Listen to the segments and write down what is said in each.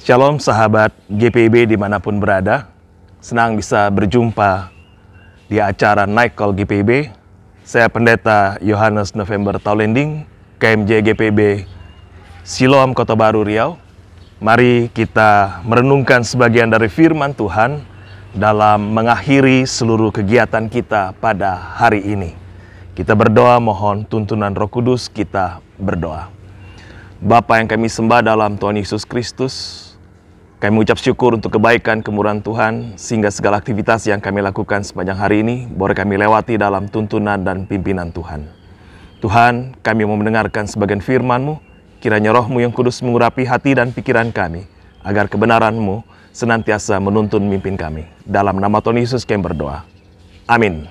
Shalom sahabat GPIB dimanapun berada. Senang bisa berjumpa di acara Night Call GPIB. Saya Pendeta Yohanes November Taulending, KMJ GPIB Siloam Kota Baru Riau. Mari kita merenungkan sebagian dari firman Tuhan dalam mengakhiri seluruh kegiatan kita pada hari ini. Kita berdoa, mohon tuntunan Roh Kudus, kita berdoa. Bapa yang kami sembah dalam Tuhan Yesus Kristus, kami mengucap syukur untuk kebaikan kemurahan Tuhan, sehingga segala aktivitas yang kami lakukan sepanjang hari ini boleh kami lewati dalam tuntunan dan pimpinan Tuhan. Tuhan, kami mau mendengarkan sebagian firman-Mu, kiranya Roh-Mu yang kudus mengurapi hati dan pikiran kami, agar kebenaran-Mu senantiasa menuntun mimpin kami. Dalam nama Tuhan Yesus kami berdoa. Amin.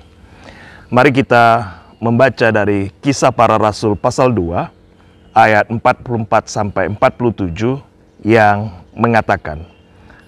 Mari kita membaca dari Kisah Para Rasul pasal 2, ayat 44-47 yang mengatakan,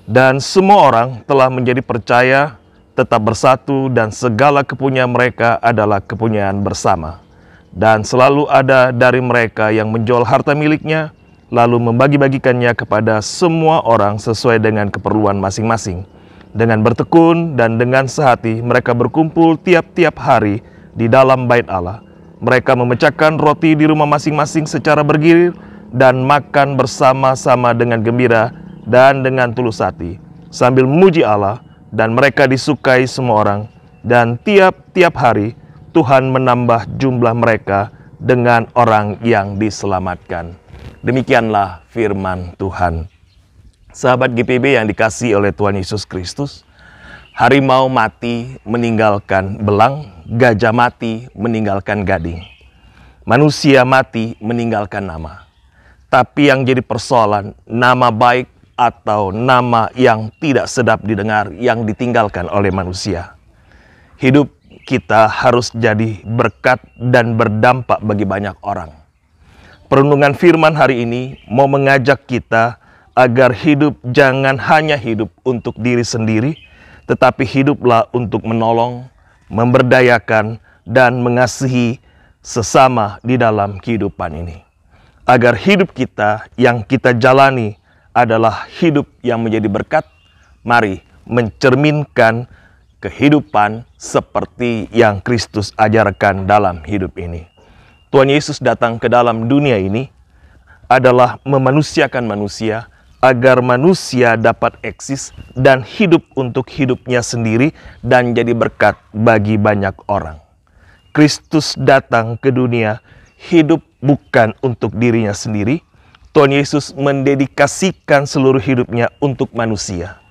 "Dan semua orang telah menjadi percaya, tetap bersatu, dan segala kepunyaan mereka adalah kepunyaan bersama. Dan selalu ada dari mereka yang menjual harta miliknya, lalu membagi-bagikannya kepada semua orang sesuai dengan keperluan masing-masing. Dengan bertekun dan dengan sehati mereka berkumpul tiap-tiap hari di dalam bait Allah. Mereka memecahkan roti di rumah masing-masing secara bergilir dan makan bersama-sama dengan gembira dan dengan tulus hati, sambil memuji Allah, dan mereka disukai semua orang. Dan tiap-tiap hari Tuhan menambah jumlah mereka dengan orang yang diselamatkan." Demikianlah firman Tuhan. Sahabat GPIB yang dikasihi oleh Tuhan Yesus Kristus, harimau mati meninggalkan belang, gajah mati meninggalkan gading, manusia mati meninggalkan nama. Tapi yang jadi persoalan, nama baik atau nama yang tidak sedap didengar yang ditinggalkan oleh manusia. Hidup kita harus jadi berkat dan berdampak bagi banyak orang. Perenungan firman hari ini mau mengajak kita agar hidup jangan hanya hidup untuk diri sendiri, tetapi hiduplah untuk menolong, memberdayakan, dan mengasihi sesama di dalam kehidupan ini. Agar hidup kita yang kita jalani adalah hidup yang menjadi berkat, mari mencerminkan kehidupan seperti yang Kristus ajarkan dalam hidup ini. Tuhan Yesus datang ke dalam dunia ini adalah memanusiakan manusia, agar manusia dapat eksis dan hidup untuk hidupnya sendiri dan jadi berkat bagi banyak orang. Kristus datang ke dunia hidup bukan untuk dirinya sendiri. Tuhan Yesus mendedikasikan seluruh hidupnya untuk manusia.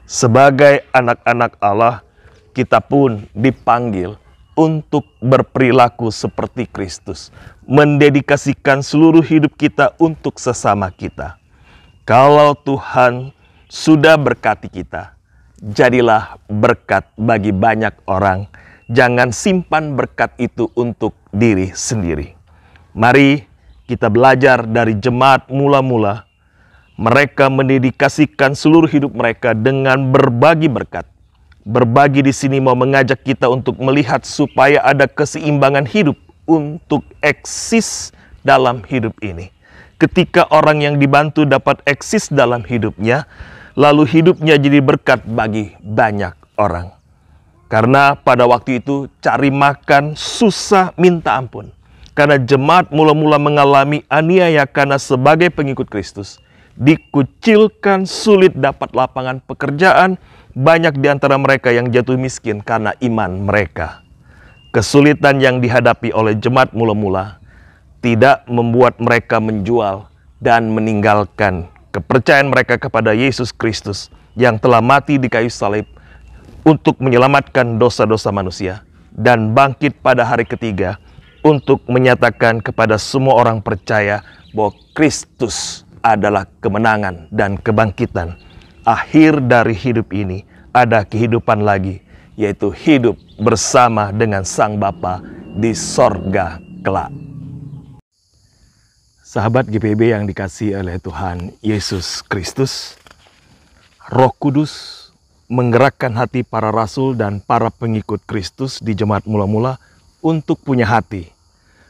Sebagai anak-anak Allah, kita pun dipanggil untuk berperilaku seperti Kristus, mendedikasikan seluruh hidup kita untuk sesama kita. Kalau Tuhan sudah berkati kita, jadilah berkat bagi banyak orang. Jangan simpan berkat itu untuk diri sendiri. Mari kita belajar dari jemaat mula-mula. Mereka mendedikasikan seluruh hidup mereka dengan berbagi berkat. Berbagi di sini mau mengajak kita untuk melihat supaya ada keseimbangan hidup untuk eksis dalam hidup ini. Ketika orang yang dibantu dapat eksis dalam hidupnya, lalu hidupnya jadi berkat bagi banyak orang. Karena pada waktu itu cari makan susah minta ampun. Karena jemaat mula-mula mengalami aniaya karena sebagai pengikut Kristus, dikucilkan, sulit dapat lapangan pekerjaan, banyak di antara mereka yang jatuh miskin karena iman mereka. Kesulitan yang dihadapi oleh jemaat mula-mula tidak membuat mereka menjual dan meninggalkan kepercayaan mereka kepada Yesus Kristus yang telah mati di kayu salib untuk menyelamatkan dosa-dosa manusia dan bangkit pada hari ketiga untuk menyatakan kepada semua orang percaya bahwa Kristus adalah kemenangan dan kebangkitan. Akhir dari hidup ini ada kehidupan lagi, yaitu hidup bersama dengan Sang Bapa di sorga kelak. Sahabat GPIB yang dikasihi oleh Tuhan Yesus Kristus, Roh Kudus menggerakkan hati para rasul dan para pengikut Kristus di jemaat mula-mula untuk punya hati,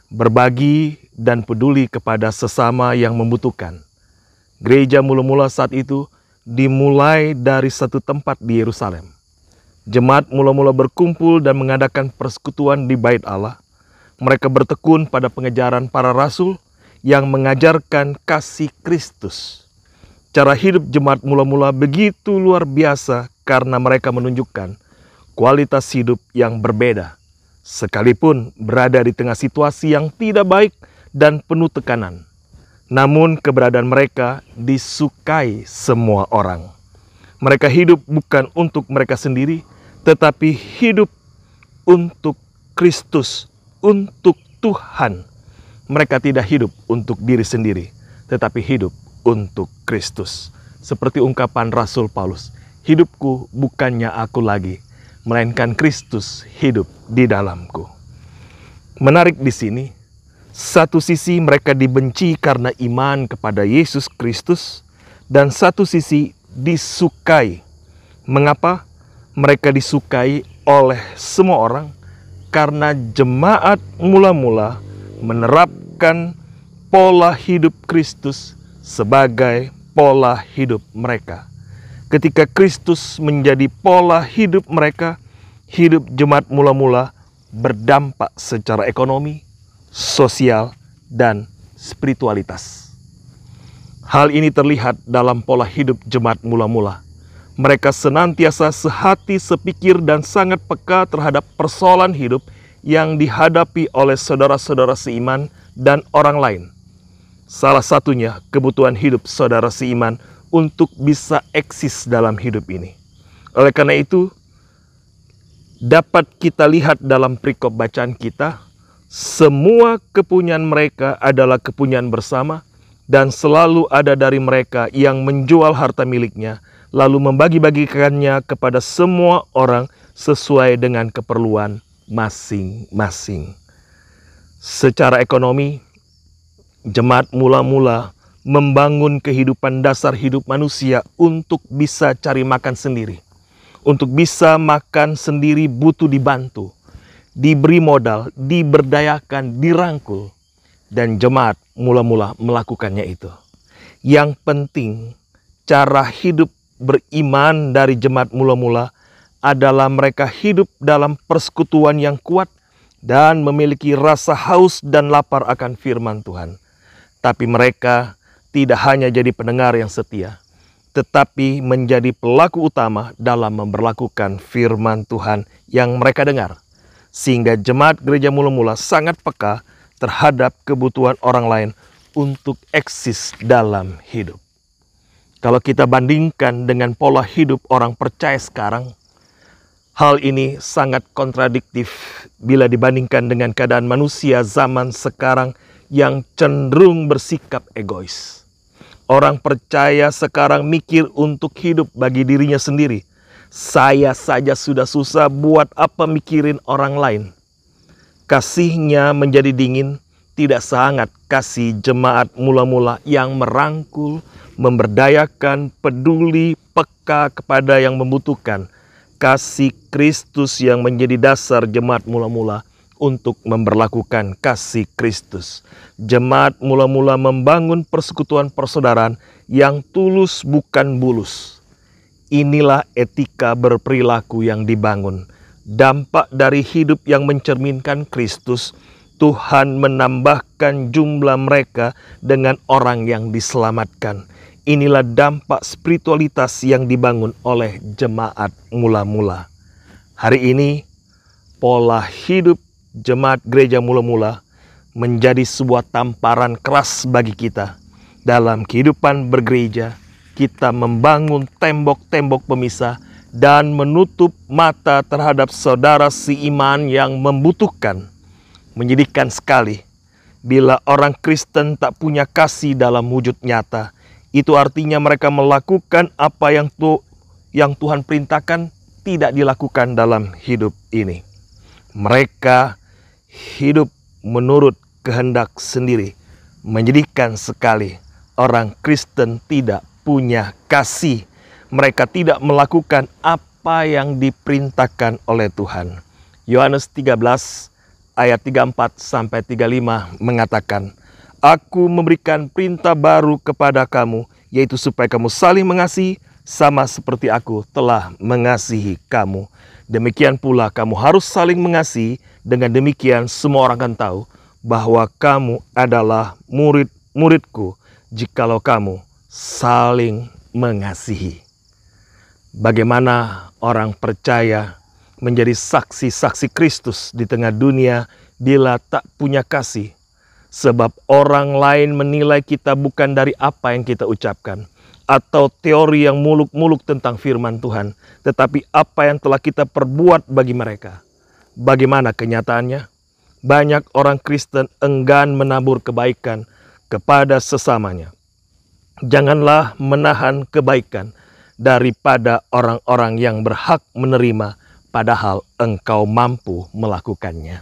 berbagi dan peduli kepada sesama yang membutuhkan. Gereja mula-mula saat itu dimulai dari satu tempat di Yerusalem. Jemaat mula-mula berkumpul dan mengadakan persekutuan di Bait Allah. Mereka bertekun pada pengejaran para rasul yang mengajarkan kasih Kristus. Cara hidup jemaat mula-mula begitu luar biasa karena mereka menunjukkan kualitas hidup yang berbeda, sekalipun berada di tengah situasi yang tidak baik dan penuh tekanan. Namun keberadaan mereka disukai semua orang. Mereka hidup bukan untuk mereka sendiri, tetapi hidup untuk Kristus, untuk Tuhan. Mereka tidak hidup untuk diri sendiri, tetapi hidup untuk Kristus. Seperti ungkapan Rasul Paulus, hidupku bukannya aku lagi, melainkan Kristus hidup di dalamku. Menarik di sini, satu sisi mereka dibenci karena iman kepada Yesus Kristus, dan satu sisi disukai. Mengapa? Mereka disukai oleh semua orang karena jemaat mula-mula menerapkan pola hidup Kristus sebagai pola hidup mereka. Ketika Kristus menjadi pola hidup mereka, hidup jemaat mula-mula berdampak secara ekonomi, sosial, dan spiritualitas. Hal ini terlihat dalam pola hidup jemaat mula-mula. Mereka senantiasa sehati, sepikir, dan sangat peka terhadap persoalan hidup yang dihadapi oleh saudara-saudara seiman dan orang lain. Salah satunya kebutuhan hidup saudara seiman untuk bisa eksis dalam hidup ini. Oleh karena itu, dapat kita lihat dalam perikop bacaan kita, semua kepunyaan mereka adalah kepunyaan bersama, dan selalu ada dari mereka yang menjual harta miliknya, lalu membagi-bagikannya kepada semua orang sesuai dengan keperluan masing-masing. Secara ekonomi, jemaat mula-mula membangun kehidupan dasar hidup manusia untuk bisa cari makan sendiri. Untuk bisa makan sendiri butuh dibantu, diberi modal, diberdayakan, dirangkul. Dan jemaat mula-mula melakukannya itu. Yang penting, cara hidup beriman dari jemaat mula-mula adalah mereka hidup dalam persekutuan yang kuat dan memiliki rasa haus dan lapar akan firman Tuhan. Tapi mereka tidak hanya jadi pendengar yang setia, tetapi menjadi pelaku utama dalam memberlakukan firman Tuhan yang mereka dengar. Sehingga jemaat gereja mula-mula sangat peka terhadap kebutuhan orang lain untuk eksis dalam hidup. Kalau kita bandingkan dengan pola hidup orang percaya sekarang, hal ini sangat kontradiktif bila dibandingkan dengan keadaan manusia zaman sekarang yang cenderung bersikap egois. Orang percaya sekarang mikir untuk hidup bagi dirinya sendiri. Saya saja sudah susah, buat apa mikirin orang lain? Kasihnya menjadi dingin, tidak sehangat kasih jemaat mula-mula yang merangkul, memberdayakan, peduli, peka kepada yang membutuhkan. Kasih Kristus yang menjadi dasar jemaat mula-mula untuk memberlakukan kasih Kristus. Jemaat mula-mula membangun persekutuan persaudaraan yang tulus bukan bulus. Inilah etika berperilaku yang dibangun. Dampak dari hidup yang mencerminkan Kristus, Tuhan menambahkan jumlah mereka dengan orang yang diselamatkan. Inilah dampak spiritualitas yang dibangun oleh jemaat mula-mula. Hari ini, pola hidup jemaat gereja mula-mula menjadi sebuah tamparan keras bagi kita. Dalam kehidupan bergereja, kita membangun tembok-tembok pemisah dan menutup mata terhadap saudara seiman yang membutuhkan. Menyedihkan sekali bila orang Kristen tak punya kasih dalam wujud nyata. Itu artinya mereka melakukan apa yang Tuhan perintahkan tidak dilakukan dalam hidup ini. Mereka hidup menurut kehendak sendiri. Menyedihkan sekali, orang Kristen tidak punya kasih. Mereka tidak melakukan apa yang diperintahkan oleh Tuhan. Yohanes 13 ayat 34-35 mengatakan, Aku memberikan perintah baru kepada kamu, yaitu supaya kamu saling mengasihi, sama seperti aku telah mengasihi kamu. Demikian pula kamu harus saling mengasihi. Dengan demikian semua orang akan tahu bahwa kamu adalah murid-muridku jikalau kamu saling mengasihi. Bagaimana orang percaya menjadi saksi-saksi Kristus di tengah dunia bila tak punya kasih? Sebab orang lain menilai kita bukan dari apa yang kita ucapkan, atau teori yang muluk-muluk tentang firman Tuhan, tetapi apa yang telah kita perbuat bagi mereka. Bagaimana kenyataannya? Banyak orang Kristen enggan menabur kebaikan kepada sesamanya. Janganlah menahan kebaikan daripada orang-orang yang berhak menerima, padahal engkau mampu melakukannya.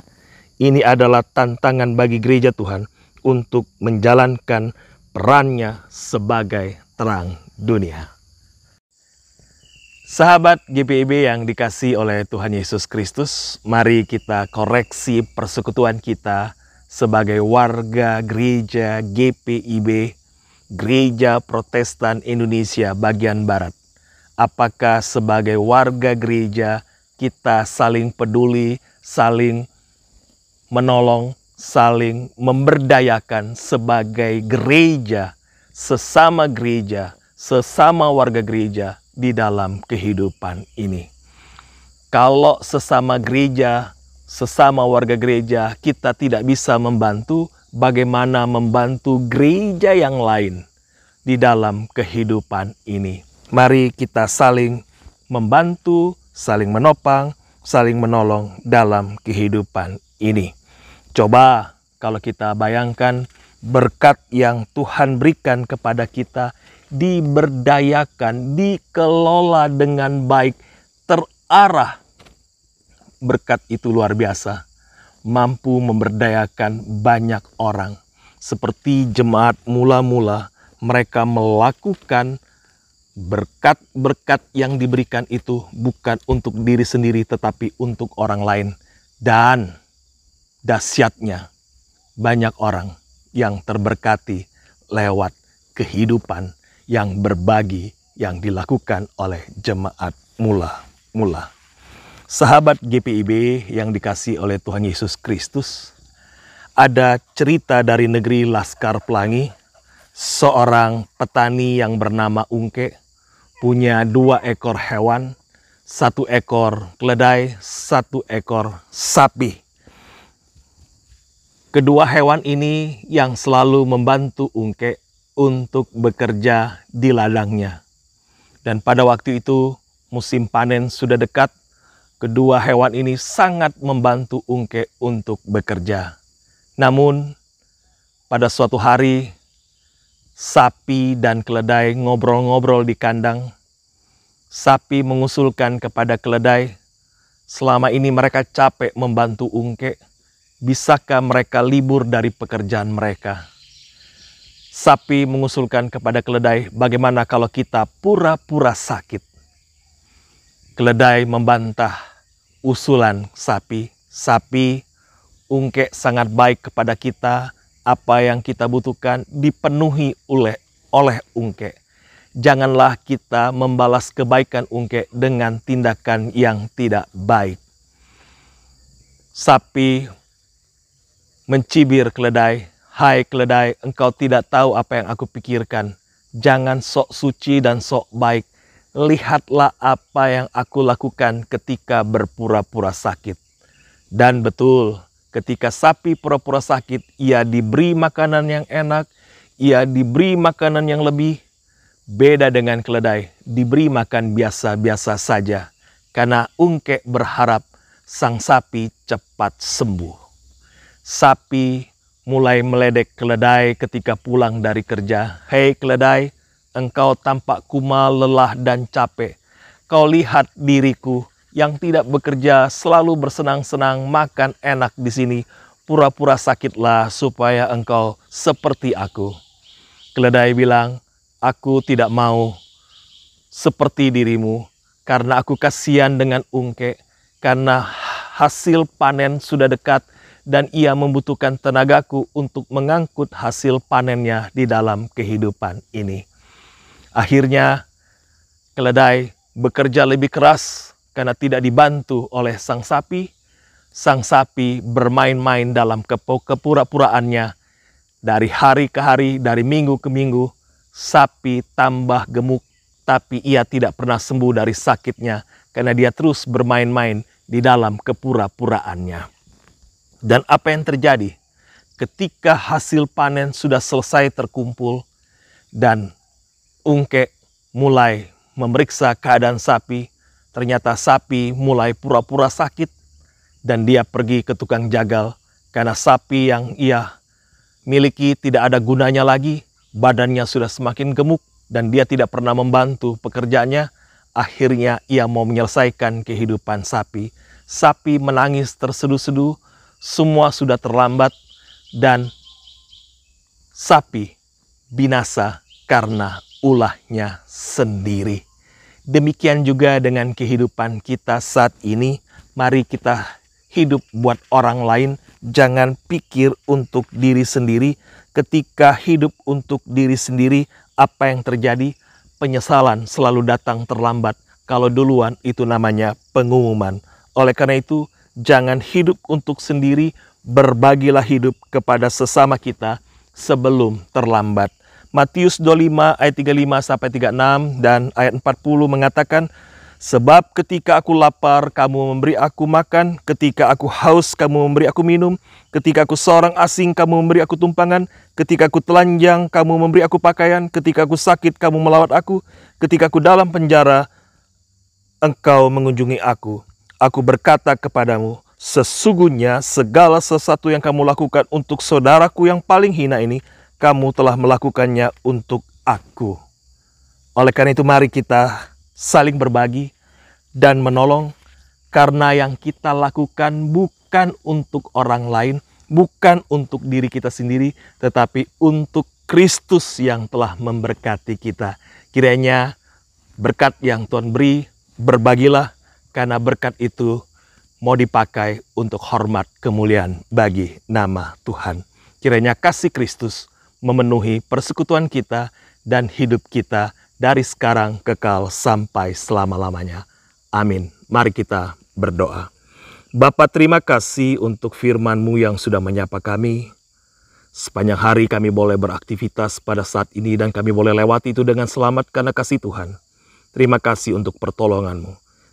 Ini adalah tantangan bagi gereja Tuhan untuk menjalankan perannya sebagai terang dunia. Sahabat GPIB yang dikasihi oleh Tuhan Yesus Kristus, mari kita koreksi persekutuan kita sebagai warga gereja GPIB, Gereja Protestan Indonesia bagian Barat. Apakah sebagai warga gereja kita saling peduli, saling menolong, saling memberdayakan sebagai gereja, sesama warga gereja di dalam kehidupan ini? Kalau sesama gereja, sesama warga gereja kita tidak bisa membantu, bagaimana membantu gereja yang lain di dalam kehidupan ini? Mari kita saling membantu, saling menopang, saling menolong dalam kehidupan ini. Coba kalau kita bayangkan berkat yang Tuhan berikan kepada kita diberdayakan, dikelola dengan baik, terarah. Berkat itu luar biasa, mampu memberdayakan banyak orang. Seperti jemaat mula-mula, mereka melakukan berkat-berkat yang diberikan itu bukan untuk diri sendiri tetapi untuk orang lain. Dan dahsyatnya banyak orang yang terberkati lewat kehidupan yang berbagi yang dilakukan oleh jemaat mula-mula. Sahabat GPIB yang dikasihi oleh Tuhan Yesus Kristus, ada cerita dari negeri Laskar Pelangi. Seorang petani yang bernama Ungke punya 2 ekor hewan, 1 ekor keledai, 1 ekor sapi. Kedua hewan ini yang selalu membantu Ungke untuk bekerja di ladangnya. Dan pada waktu itu musim panen sudah dekat. Kedua hewan ini sangat membantu Ungke untuk bekerja. Namun pada suatu hari sapi dan keledai ngobrol-ngobrol di kandang. Sapi mengusulkan kepada keledai, selama ini mereka capek membantu Ungke. Bisakah mereka libur dari pekerjaan mereka? Sapi mengusulkan kepada keledai, bagaimana kalau kita pura-pura sakit? Keledai membantah usulan sapi. Sapi, Ungke sangat baik kepada kita. Apa yang kita butuhkan dipenuhi oleh Ungke. Janganlah kita membalas kebaikan Ungke dengan tindakan yang tidak baik. Sapi mencibir keledai, "Hai keledai, engkau tidak tahu apa yang aku pikirkan. Jangan sok suci dan sok baik. Lihatlah apa yang aku lakukan ketika berpura-pura sakit." Dan betul, ketika sapi pura-pura sakit, ia diberi makanan yang enak, ia diberi makanan yang lebih. Beda dengan keledai, diberi makan biasa-biasa saja. Karena Ungke berharap sang sapi cepat sembuh. Sapi mulai meledek keledai ketika pulang dari kerja. "Hei keledai, engkau tampak kumal, lelah dan capek. Kau lihat diriku yang tidak bekerja, selalu bersenang-senang, makan enak di sini. Pura-pura sakitlah supaya engkau seperti aku." Keledai bilang, "Aku tidak mau seperti dirimu karena aku kasihan dengan Ungke, karena hasil panen sudah dekat dan ia membutuhkan tenagaku untuk mengangkut hasil panennya di dalam kehidupan ini." Akhirnya Keledai bekerja lebih keras karena tidak dibantu oleh sang sapi. Sang sapi bermain-main dalam kepura-puraannya. Dari hari ke hari, dari minggu ke minggu, sapi tambah gemuk, tapi ia tidak pernah sembuh dari sakitnya karena dia terus bermain-main di dalam kepura-puraannya. Dan apa yang terjadi? Ketika hasil panen sudah selesai terkumpul dan Ungke mulai memeriksa keadaan sapi, ternyata sapi mulai pura-pura sakit dan dia pergi ke tukang jagal karena sapi yang ia miliki tidak ada gunanya lagi, badannya sudah semakin gemuk dan dia tidak pernah membantu pekerjaannya. Akhirnya ia mau menyelesaikan kehidupan sapi. Sapi menangis terseduh-seduh, semua sudah terlambat dan sapi binasa karena ulahnya sendiri. Demikian juga dengan kehidupan kita saat ini. Mari kita hidup buat orang lain, jangan pikir untuk diri sendiri. Ketika hidup untuk diri sendiri, apa yang terjadi? Penyesalan selalu datang terlambat. Kalau duluan itu namanya pengumuman. Oleh karena itu, jangan hidup untuk sendiri, berbagilah hidup kepada sesama kita sebelum terlambat. Matius 25 ayat 35 sampai 36 dan ayat 40 mengatakan, sebab ketika aku lapar, kamu memberi aku makan. Ketika aku haus, kamu memberi aku minum. Ketika aku seorang asing, kamu memberi aku tumpangan. Ketika aku telanjang, kamu memberi aku pakaian. Ketika aku sakit, kamu melawat aku. Ketika aku dalam penjara, engkau mengunjungi aku. Aku berkata kepadamu, sesungguhnya segala sesuatu yang kamu lakukan untuk saudaraku yang paling hina ini, kamu telah melakukannya untuk aku. Oleh karena itu, mari kita saling berbagi dan menolong, karena yang kita lakukan bukan untuk orang lain, bukan untuk diri kita sendiri, tetapi untuk Kristus yang telah memberkati kita. Kiranya berkat yang Tuhan beri, berbagilah, karena berkat itu mau dipakai untuk hormat kemuliaan bagi nama Tuhan. Kiranya kasih Kristus memenuhi persekutuan kita dan hidup kita dari sekarang kekal sampai selama-lamanya. Amin. Mari kita berdoa. Bapa, terima kasih untuk firman-Mu yang sudah menyapa kami. Sepanjang hari kami boleh beraktivitas pada saat ini dan kami boleh lewati itu dengan selamat karena kasih Tuhan. Terima kasih untuk pertolongan-Mu.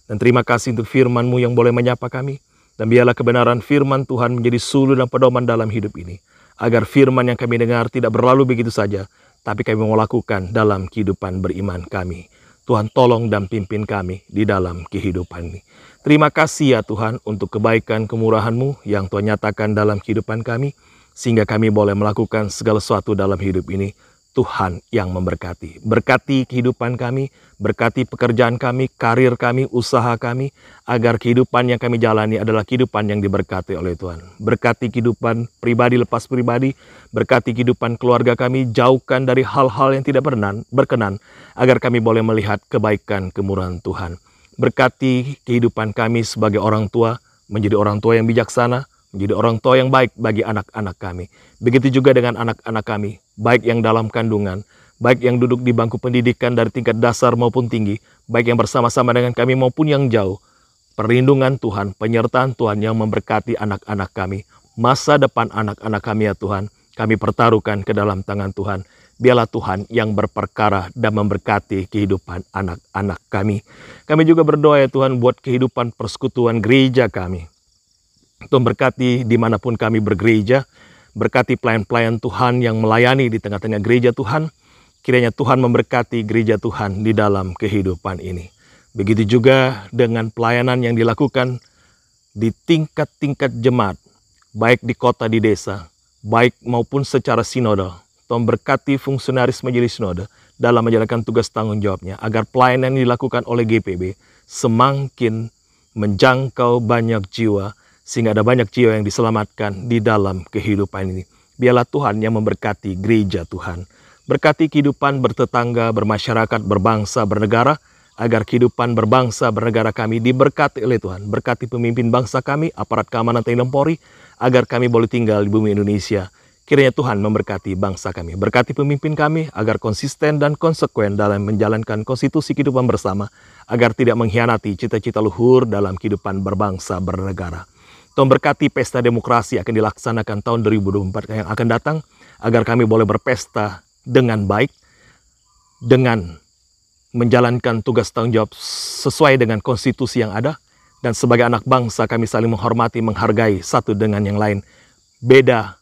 Dan terima kasih untuk firman-Mu yang boleh menyapa kami. Dan biarlah kebenaran firman Tuhan menjadi suluh dan pedoman dalam hidup ini. Agar firman yang kami dengar tidak berlalu begitu saja, tapi kami mau lakukan dalam kehidupan beriman kami. Tuhan tolong dan pimpin kami di dalam kehidupan ini. Terima kasih ya Tuhan untuk kebaikan kemurahan-Mu yang Tuhan nyatakan dalam kehidupan kami. Sehingga kami boleh melakukan segala sesuatu dalam hidup ini. Tuhan yang memberkati. Berkati kehidupan kami, berkati pekerjaan kami, karir kami, usaha kami. Agar kehidupan yang kami jalani adalah kehidupan yang diberkati oleh Tuhan. Berkati kehidupan pribadi lepas pribadi, berkati kehidupan keluarga kami, jauhkan dari hal-hal yang tidak berkenan, agar kami boleh melihat kebaikan kemurahan Tuhan. Berkati kehidupan kami sebagai orang tua, menjadi orang tua yang bijaksana, menjadi orang tua yang baik bagi anak-anak kami. Begitu juga dengan anak-anak kami, baik yang dalam kandungan, baik yang duduk di bangku pendidikan dari tingkat dasar maupun tinggi, baik yang bersama-sama dengan kami maupun yang jauh. Perlindungan Tuhan, penyertaan Tuhan yang memberkati anak-anak kami. Masa depan anak-anak kami ya Tuhan, kami pertaruhkan ke dalam tangan Tuhan. Biarlah Tuhan yang berperkara dan memberkati kehidupan anak-anak kami. Kami juga berdoa ya Tuhan buat kehidupan persekutuan gereja kami. Tuhan berkati dimanapun kami bergereja, berkati pelayan-pelayan Tuhan yang melayani di tengah-tengah gereja Tuhan. Kiranya Tuhan memberkati gereja Tuhan di dalam kehidupan ini. Begitu juga dengan pelayanan yang dilakukan di tingkat-tingkat jemaat, baik di kota, di desa, baik maupun secara sinodal. Tuhan berkati fungsionaris majelis sinode dalam menjalankan tugas tanggung jawabnya, agar pelayanan yang dilakukan oleh GPB semakin menjangkau banyak jiwa, sehingga ada banyak jiwa yang diselamatkan di dalam kehidupan ini. Biarlah Tuhan yang memberkati gereja Tuhan. Berkati kehidupan bertetangga, bermasyarakat, berbangsa, bernegara, agar kehidupan berbangsa, bernegara kami diberkati oleh Tuhan. Berkati pemimpin bangsa kami, aparat keamanan TNI dan Polri, agar kami boleh tinggal di bumi Indonesia. Kiranya Tuhan memberkati bangsa kami, berkati pemimpin kami agar konsisten dan konsekuen dalam menjalankan konstitusi kehidupan bersama, agar tidak mengkhianati cita-cita luhur dalam kehidupan berbangsa bernegara. Tuhan berkati pesta demokrasi akan dilaksanakan tahun 2024 yang akan datang, agar kami boleh berpesta dengan baik, dengan menjalankan tugas tanggung jawab sesuai dengan konstitusi yang ada, dan sebagai anak bangsa kami saling menghormati, menghargai satu dengan yang lain. Beda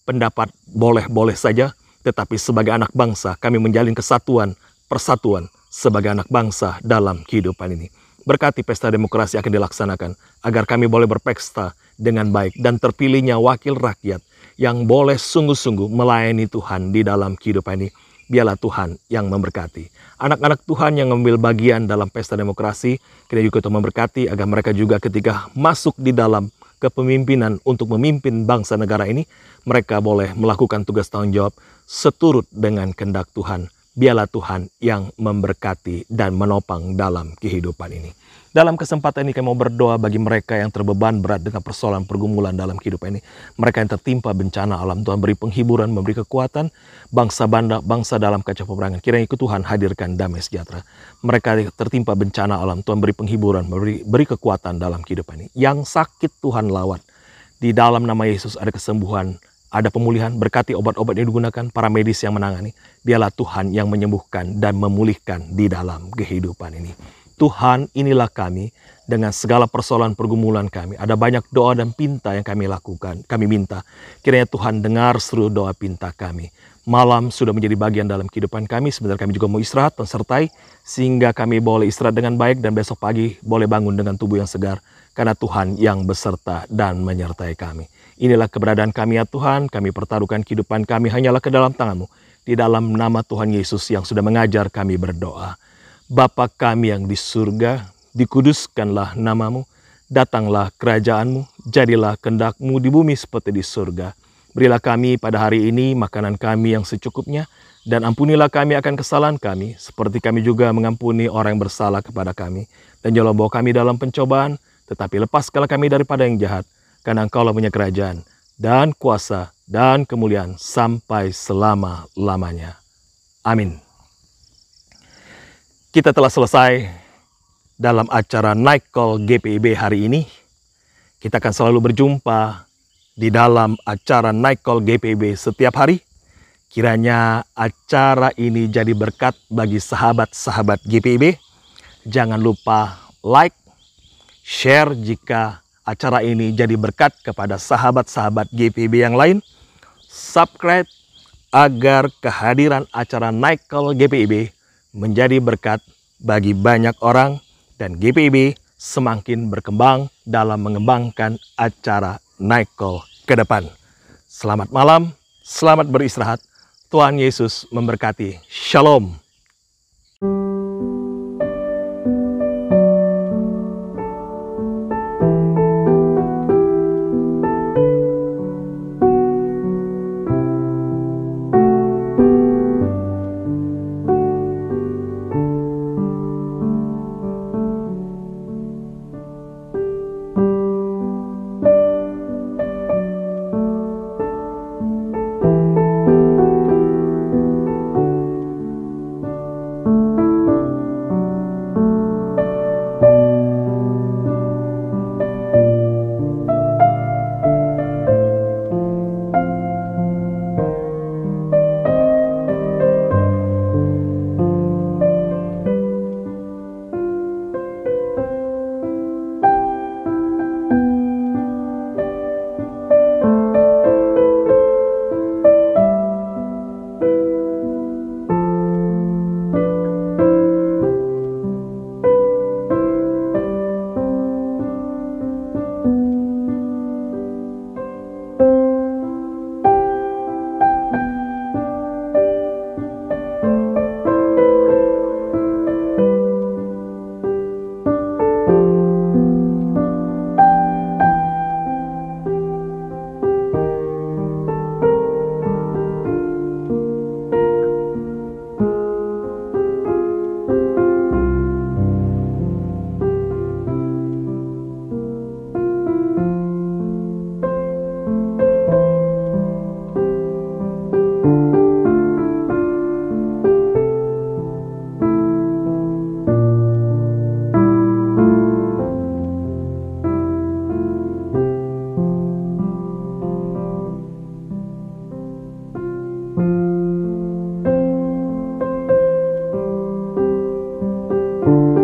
pendapat boleh-boleh saja, tetapi sebagai anak bangsa kami menjalin kesatuan, persatuan sebagai anak bangsa dalam kehidupan ini. Berkati pesta demokrasi akan dilaksanakan, agar kami boleh berpesta dengan baik dan terpilihnya wakil rakyat yang boleh sungguh-sungguh melayani Tuhan di dalam kehidupan ini. Biarlah Tuhan yang memberkati. Anak-anak Tuhan yang mengambil bagian dalam pesta demokrasi, kiranya juga Tuhan memberkati agar mereka juga ketika masuk di dalam kepemimpinan untuk memimpin bangsa negara ini, mereka boleh melakukan tugas tanggung jawab seturut dengan kehendak Tuhan. Biarlah Tuhan yang memberkati dan menopang dalam kehidupan ini. Dalam kesempatan ini kami mau berdoa bagi mereka yang terbeban berat dengan persoalan pergumulan dalam kehidupan ini. Mereka yang tertimpa bencana alam, Tuhan beri penghiburan, memberi kekuatan. Bangsa dalam kaca peperangan, kiranya Tuhan hadirkan damai sejahtera. Mereka yang tertimpa bencana alam, Tuhan beri penghiburan, beri kekuatan dalam kehidupan ini. Yang sakit Tuhan lawat. Di dalam nama Yesus ada kesembuhan, ada pemulihan. Berkati obat-obat yang digunakan, para medis yang menangani. Biarlah Tuhan yang menyembuhkan dan memulihkan di dalam kehidupan ini. Tuhan, inilah kami dengan segala persoalan pergumulan kami. Ada banyak doa dan pinta yang kami lakukan, kami minta. Kiranya Tuhan dengar seluruh doa pinta kami. Malam sudah menjadi bagian dalam kehidupan kami. Sebentar kami juga mau istirahat dan sertai, sehingga kami boleh istirahat dengan baik dan besok pagi boleh bangun dengan tubuh yang segar. Karena Tuhan yang beserta dan menyertai kami. Inilah keberadaan kami ya Tuhan. Kami pertaruhkan kehidupan kami hanyalah ke dalam tangan-Mu. Di dalam nama Tuhan Yesus yang sudah mengajar kami berdoa. Bapa kami yang di surga, dikuduskanlah nama-Mu, datanglah kerajaan-Mu, jadilah kehendak-Mu di bumi seperti di surga. Berilah kami pada hari ini makanan kami yang secukupnya, dan ampunilah kami akan kesalahan kami, seperti kami juga mengampuni orang yang bersalah kepada kami. Dan janganlah bawa kami dalam pencobaan, tetapi lepaskanlah kami daripada yang jahat, karena Engkau-lah punya kerajaan, dan kuasa, dan kemuliaan sampai selama-lamanya. Amin. Kita telah selesai dalam acara Night Call GPIB hari ini. Kita akan selalu berjumpa di dalam acara Night Call GPIB setiap hari. Kiranya acara ini jadi berkat bagi sahabat-sahabat GPIB. Jangan lupa like, share jika acara ini jadi berkat kepada sahabat-sahabat GPIB yang lain. Subscribe agar kehadiran acara Night Call GPIB menjadi berkat bagi banyak orang dan GPIB semakin berkembang dalam mengembangkan acara Night Call ke depan. Selamat malam, selamat beristirahat. Tuhan Yesus memberkati. Shalom. Tuhan.